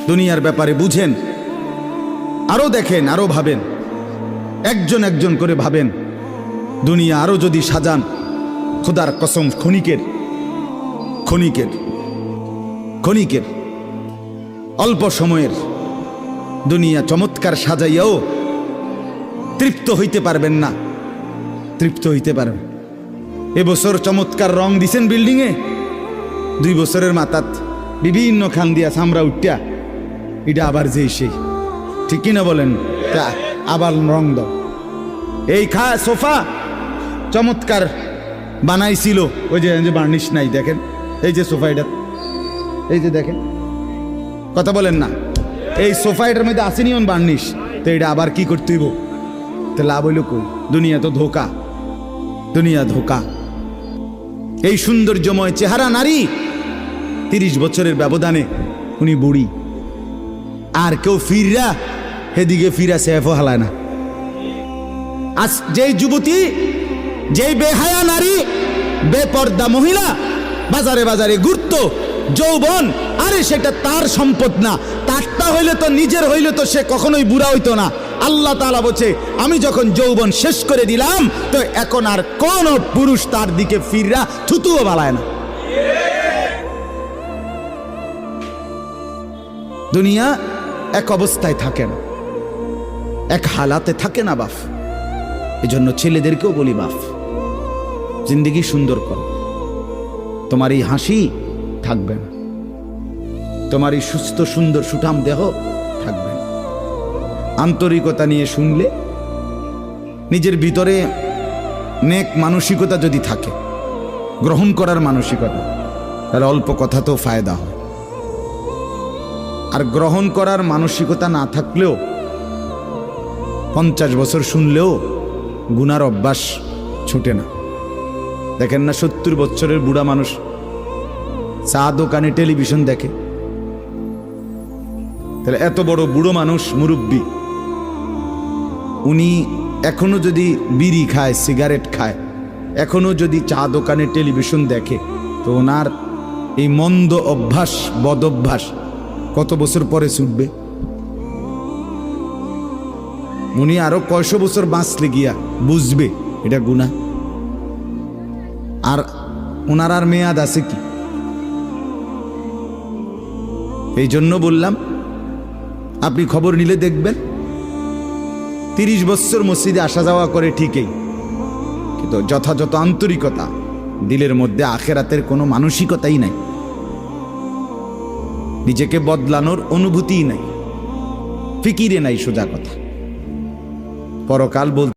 দুনিয়ার ব্যাপারে বুঝেন, আরো দেখেন, আরো ভাবেন, একজন একজন করে ভাবেন। দুনিয়া আরো যদি সাজান, খোদার কসম ক্ষণিকের ক্ষণিকের ক্ষণিকের অল্প সময়ের দুনিয়া চমৎকার সাজাইয়াও তৃপ্ত হইতে পারবেন না, তৃপ্ত হইতে পারবেন। এবছর চমৎকার রং দিছেন বিল্ডিংয়ে, 2 বছরের মাথাত বিভিন্ন খান দিয়া চামড়া উঠিয়া এটা আবার যে সেই, ঠিক কিনা বলেন? তা আবার রং দাও। এই সোফা চমৎকার বানাইছিল, ওই যে বার্নিশ নাই, দেখেন এই যে সোফা, এটা এই যে দেখেন, কথা বলেন না, এই সোফা এটার মধ্যে আসেনি বার্নিশ, তো এটা আবার কি করতে হইব? তো লাভ হইল কই? দুনিয়া তো ধোকা, দুনিয়া ধোকা। এই সৌন্দর্যময় চেহারা নারী 30 বছরের ব্যবধানে উনি বুড়ি, আর কেউ ফিররা সেদিকে ফিরা সেফও হালায় না। আজ যেই যুবতী, যেই বেহায়া নারী, বেপর্দা মহিলা বাজারে বাজারে ঘুরতো, যৌবন, আরে সেটা তার সম্পদ না, তারটা হইলে তো নিজের হইলে তো সে কখনোই বুড়া হইতো না। আল্লাহ তাআলা বলছে, আমি যখন যৌবন শেষ করে দিলাম, তো এখন আর কোন পুরুষ তার দিকে ফিররা থুতুও বালায় না। দুনিয়া এক অবস্থায় থাকে না, এক হালাতে থাকে না বাপ। এজন্য ছেলেদেরকেও বলি, বাপ জিন্দেগি সুন্দর করো। তোমার এই হাসি থাকবে না, তোমার এই সুস্থ সুন্দর সুঠাম দেহ থাকবে না। আন্তরিকতা নিয়ে শুনলে, নিজের ভিতরে নেক মানসিকতা যদি থাকে, গ্রহণ করার মানসিকতা, তাহলে অল্প কথাতেও ফায়দা হয়। আর গ্রহণ করার মানসিকতা না থাকলেও 50 বছর শুনলেও গুনার অভ্যাস ছুটে না। দেখেন না, 70 বছরের বুড়া মানুষ চা দোকানে টেলিভিশন দেখে, তাহলে এত বড় বুড়ো মানুষ, মুরব্বী, উনি এখনো যদি বিড়ি খায়, সিগারেট খায়, এখনো যদি চা দোকানে টেলিভিশন দেখে, তো ওনার এই মন্দ অভ্যাস, বদ অভ্যাস কত বছর পরে ছুটবে? উনি আরো কয়শো বছর বাঁচলে গিয়া বুঝবে এটা গুনাহ। আর ওনার আর মেয়াদ আছে কি? এই জন্য বললাম, আপনি খবর নিলে দেখবেন 30 বছর মসজিদে আসা যাওয়া করে ঠিকই, কিন্তু যথাযথ আন্তরিকতা, দিলের মধ্যে আখেরাতের কোনো মানসিকতাই নাই, নিজেকে বদলানোর অনুভূতিই নাই, ফিকিরে নাই, সোজা কথা। পরকাল বলতে